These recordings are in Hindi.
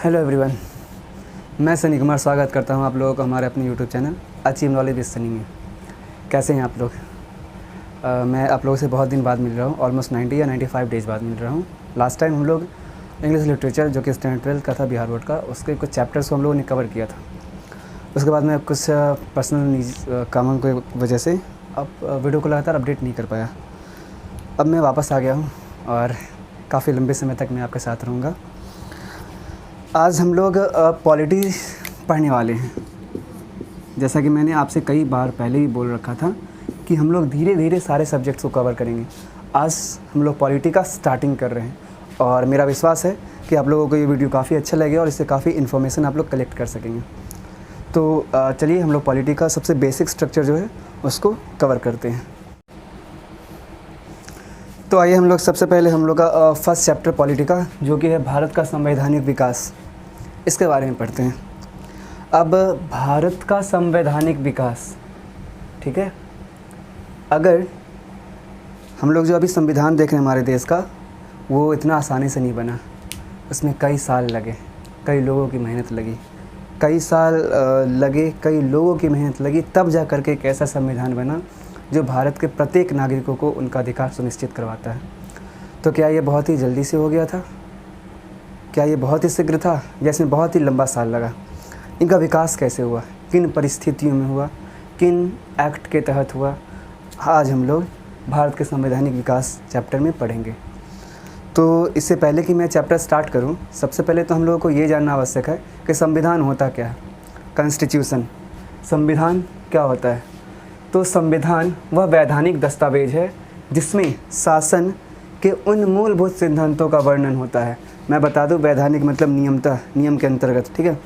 हेलो एवरीवन, मैं सनी कुमार स्वागत करता हूं आप लोगों का हमारे अपने YouTube channel achieve knowledge with Sunny में। कैसे हैं आप लोग? मैं आप लोगों से बहुत दिन बाद मिल रहा हूं, ऑलमोस्ट 90 या 95 डेज़ बाद मिल रहा हूं। लास्ट टाइम हम लोग इंग्लिश लिटरेचर जो कि स्टैंडर्ड 12 का था बिहार बोर्ड का, उसके कुछ चैप्टर्स को हम लोगों ने कवर किया था। उसके बाद में कुछ पर्सनल कामों की वजह से अब वीडियो को लगातार अपडेट नहीं कर पाया। अब मैं वापस आ गया हूँ और काफ़ी लंबे समय तक मैं आपके साथ रहूँगा। आज हम लोग पॉलिटी पढ़ने वाले हैं। जैसा कि मैंने आपसे कई बार पहले ही बोल रखा था कि हम लोग धीरे धीरे सारे सब्जेक्ट्स को कवर करेंगे। आज हम लोग पॉलिटी का स्टार्टिंग कर रहे हैं और मेरा विश्वास है कि आप लोगों को ये वीडियो काफ़ी अच्छा लगेगा और इससे काफ़ी इन्फॉर्मेशन आप लोग कलेक्ट कर सकेंगे। तो चलिए हम लोग पॉलिटी का सबसे बेसिक स्ट्रक्चर जो है उसको कवर करते हैं। तो आइए हम लोग सबसे पहले हम लोग का फर्स्ट चैप्टर पॉलिटी का, जो कि है भारत का संवैधानिक विकास, इसके बारे में पढ़ते हैं। अब भारत का संवैधानिक विकास, ठीक है, अगर हम लोग जो अभी संविधान देख रहे हैं हमारे देश का, वो इतना आसानी से नहीं बना। उसमें कई साल लगे, कई लोगों की मेहनत लगी, कई साल लगे, कई लोगों की मेहनत लगी, तब जा कर के एक ऐसा संविधान बना जो भारत के प्रत्येक नागरिकों को उनका अधिकार सुनिश्चित करवाता है। तो क्या ये बहुत ही जल्दी से हो गया था? क्या ये बहुत ही शीघ्र था? जैसे बहुत ही लंबा साल लगा। इनका विकास कैसे हुआ, किन परिस्थितियों में हुआ, किन एक्ट के तहत हुआ, आज हम लोग भारत के संवैधानिक विकास चैप्टर में पढ़ेंगे। तो इससे पहले कि मैं चैप्टर स्टार्ट करूं, सबसे पहले तो हम लोगों को ये जानना आवश्यक है कि संविधान होता क्या है। कॉन्स्टिट्यूशन, संविधान क्या होता है? तो संविधान वह वैधानिक दस्तावेज है जिसमें शासन के उन मूलभूत सिद्धांतों का वर्णन होता है। मैं बता दूं, वैधानिक मतलब नियमतः, नियम के अंतर्गत, ठीक है।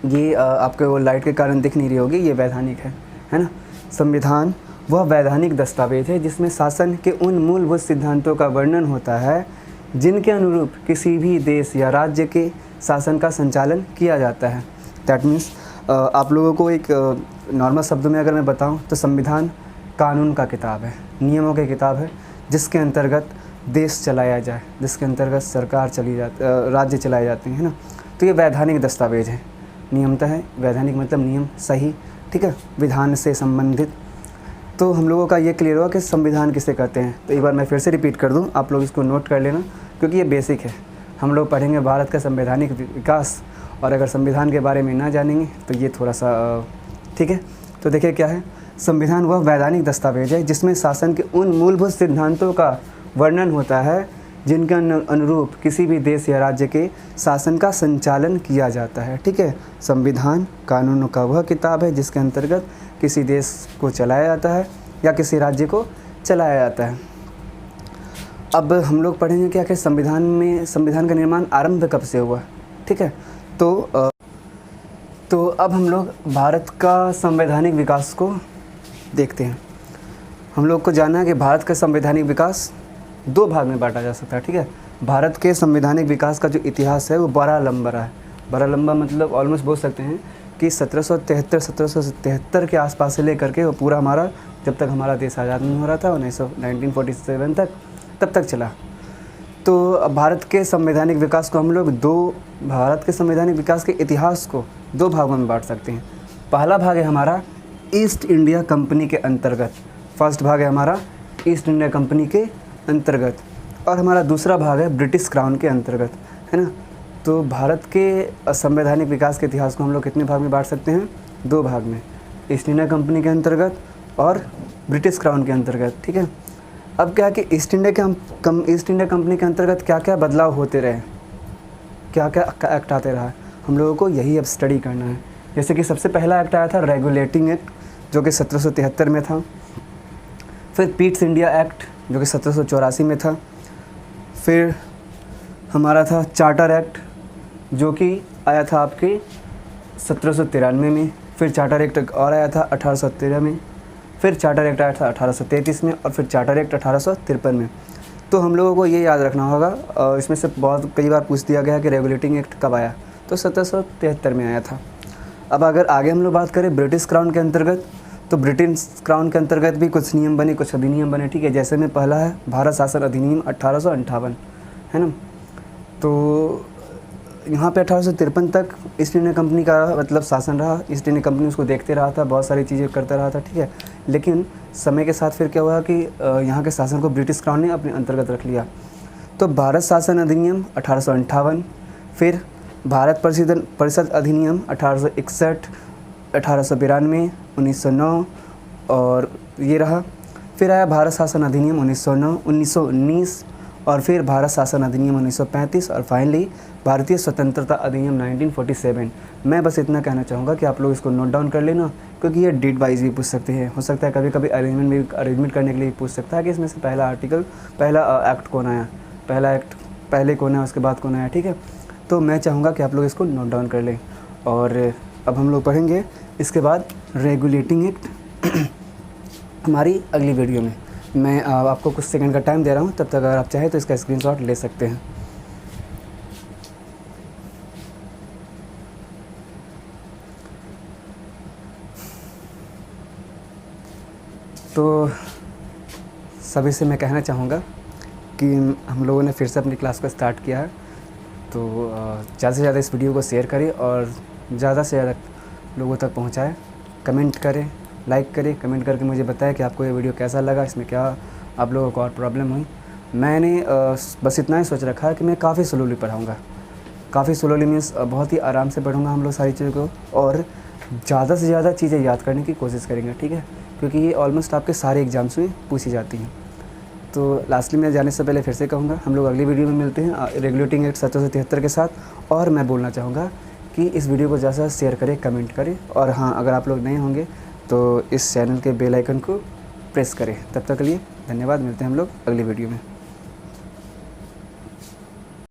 ये आपके वो लाइट के कारण दिख नहीं रही होगी, ये वैधानिक है ना। संविधान वह वैधानिक दस्तावेज है जिसमें शासन के उन मूलभूत सिद्धांतों का वर्णन होता है जिनके अनुरूप किसी भी देश या राज्य के शासन का संचालन किया जाता है। दैट मीन्स आप लोगों को एक नॉर्मल शब्दों में अगर मैं बताऊं तो संविधान कानून का किताब है, नियमों की किताब है, जिसके अंतर्गत देश चलाया जाए, जिसके अंतर्गत सरकार राज्य चलाए जाते हैं ना। तो ये वैधानिक दस्तावेज है, नियमतः है। वैधानिक मतलब नियम, सही, ठीक है, विधान से संबंधित। तो हम लोगों का ये क्लियर हुआ कि संविधान किसे कहते हैं। तो एक बार मैं फिर से रिपीट कर दूं, आप लोग इसको नोट कर लेना, क्योंकि ये बेसिक है। हम लोग पढ़ेंगे भारत का संवैधानिक विकास, और अगर संविधान के बारे में ना जानेंगे तो ये थोड़ा सा ठीक है। तो देखिए क्या है, संविधान वह वैधानिक दस्तावेज है जिसमें शासन के उन मूलभूत सिद्धांतों का वर्णन होता है जिनके अनुरूप किसी भी देश या राज्य के शासन का संचालन किया जाता है, ठीक है। संविधान कानूनों का वह किताब है जिसके अंतर्गत किसी देश को चलाया जाता है या किसी राज्य को चलाया जाता है। अब हम लोग पढ़ेंगे क्या कि संविधान का निर्माण आरंभ कब से हुआ, ठीक है। तो अब हम लोग भारत का संवैधानिक विकास को देखते हैं। हम लोग को जानना है कि भारत का संवैधानिक विकास दो भाग में बांटा जा सकता है, ठीक है। भारत के संवैधानिक विकास का जो इतिहास है वो बड़ा लंबा रहा है। बड़ा लंबा मतलब ऑलमोस्ट बोल सकते हैं कि 1773 के आसपास से लेकर के वो पूरा हमारा, जब तक हमारा देश आज़ाद नहीं हो रहा था 1947 तक, तब तक चला। तो भारत के संवैधानिक विकास को हम लोग भारत के संवैधानिक विकास के इतिहास को दो भागों में बांट सकते हैं। पहला भाग है हमारा ईस्ट इंडिया कंपनी के अंतर्गत, फर्स्ट भाग है हमारा ईस्ट इंडिया कंपनी के अंतर्गत, और हमारा दूसरा भाग है ब्रिटिश क्राउन के अंतर्गत, है ना। तो भारत के संवैधानिक विकास के इतिहास को हम लोग कितने भाग में बांट सकते हैं? दो भाग में, ईस्ट इंडिया कंपनी के अंतर्गत और ब्रिटिश क्राउन के अंतर्गत, ठीक है। अब क्या है कि ईस्ट इंडिया कंपनी के अंतर्गत क्या क्या बदलाव होते रहे, क्या क्या एक्ट आते रहा, हम लोगों को यही अब स्टडी करना है। जैसे कि सबसे पहला एक्ट आया था रेगुलेटिंग एक्ट, जो कि 1773 में था। फिर पीट्स इंडिया एक्ट, जो कि 1784 में था। फिर हमारा था चार्टर एक्ट, जो कि आया था आपके 1793 में। फिर चार्टर एक्ट और आया था 1813 में। फिर चार्टर एक्ट आया था 1833 में, और फिर चार्टर एक्ट 1853 में। तो हम लोगों को ये याद रखना होगा, इसमें से बहुत कई बार पूछ दिया गया कि रेगुलेटिंग एक्ट कब आया, तो 1773 में आया था। अब अगर आगे हम लोग बात करें ब्रिटिश क्राउन के अंतर्गत, तो ब्रिटिश क्राउन के अंतर्गत भी कुछ नियम बने, कुछ अधिनियम बने, ठीक है। जैसे में पहला है भारत शासन अधिनियम 1858, है ना। तो यहाँ पे 1853 तक ईस्ट इंडिया कंपनी का मतलब शासन रहा। ईस्ट इंडिया कंपनी उसको देखते रहा था, बहुत सारी चीज़ें करता रहा था, ठीक है। लेकिन समय के साथ फिर क्या हुआ कि यहाँ के शासन को ब्रिटिश क्राउन ने अपने अंतर्गत रख लिया। तो भारत शासन अधिनियम 1858, फिर भारत परिषद अधिनियम 1861, 1892, 1909 और ये रहा। फिर आया भारत शासन अधिनियम 1919 और फिर भारत शासन अधिनियम 1935 और फाइनली भारतीय स्वतंत्रता अधिनियम 1947। मैं बस इतना कहना चाहूँगा कि आप लोग इसको नोट डाउन कर लेना, क्योंकि ये डेट वाइज भी पूछ सकते हैं। हो सकता है कभी कभी अरेंजमेंट करने के लिए पूछ सकता है कि इसमें से पहला एक्ट कौन आया, पहला एक्ट पहले कौन है, उसके बाद कौन आया, ठीक है। तो मैं चाहूँगा कि आप लोग इसको नोट डाउन कर लें। और अब हम लोग पढ़ेंगे इसके बाद रेगुलेटिंग एक्ट हमारी अगली वीडियो में। मैं आपको कुछ सेकंड का टाइम दे रहा हूँ, तब तक अगर आप चाहें तो इसका स्क्रीनशॉट ले सकते हैं। तो सभी से मैं कहना चाहूँगा कि हम लोगों ने फिर से अपनी क्लास को स्टार्ट किया है, तो ज़्यादा से ज़्यादा इस वीडियो को शेयर करें और ज़्यादा से ज़्यादा लोगों तक पहुँचाएँ। कमेंट करें, लाइक करें, कमेंट करके मुझे बताएं कि आपको ये वीडियो कैसा लगा, इसमें क्या आप लोगों को और प्रॉब्लम हुई। मैंने बस इतना ही सोच रखा है कि मैं काफ़ी स्लोली पढ़ाऊँगा, काफ़ी स्लोली मीन्स बहुत ही आराम से पढ़ूँगा हम लोग सारी चीज़ों को, और ज़्यादा से ज़्यादा चीज़ें याद करने की कोशिश करेंगे, ठीक है, क्योंकि ये ऑलमोस्ट आपके सारे एग्जाम्स में पूछी जाती हैं। तो लास्टली मैं जाने से पहले फिर से कहूँगा, हम लोग अगली वीडियो में मिलते हैं रेगुलेटिंग एक्ट 1773 के साथ। और मैं बोलना चाहूँगा कि इस वीडियो को ज़्यादा से ज़्यादा शेयर करें, कमेंट करें, और हाँ, अगर आप लोग नए होंगे तो इस चैनल के बेल आइकन को प्रेस करें। तब तक के लिए धन्यवाद, मिलते हैं हम लोग अगली वीडियो में।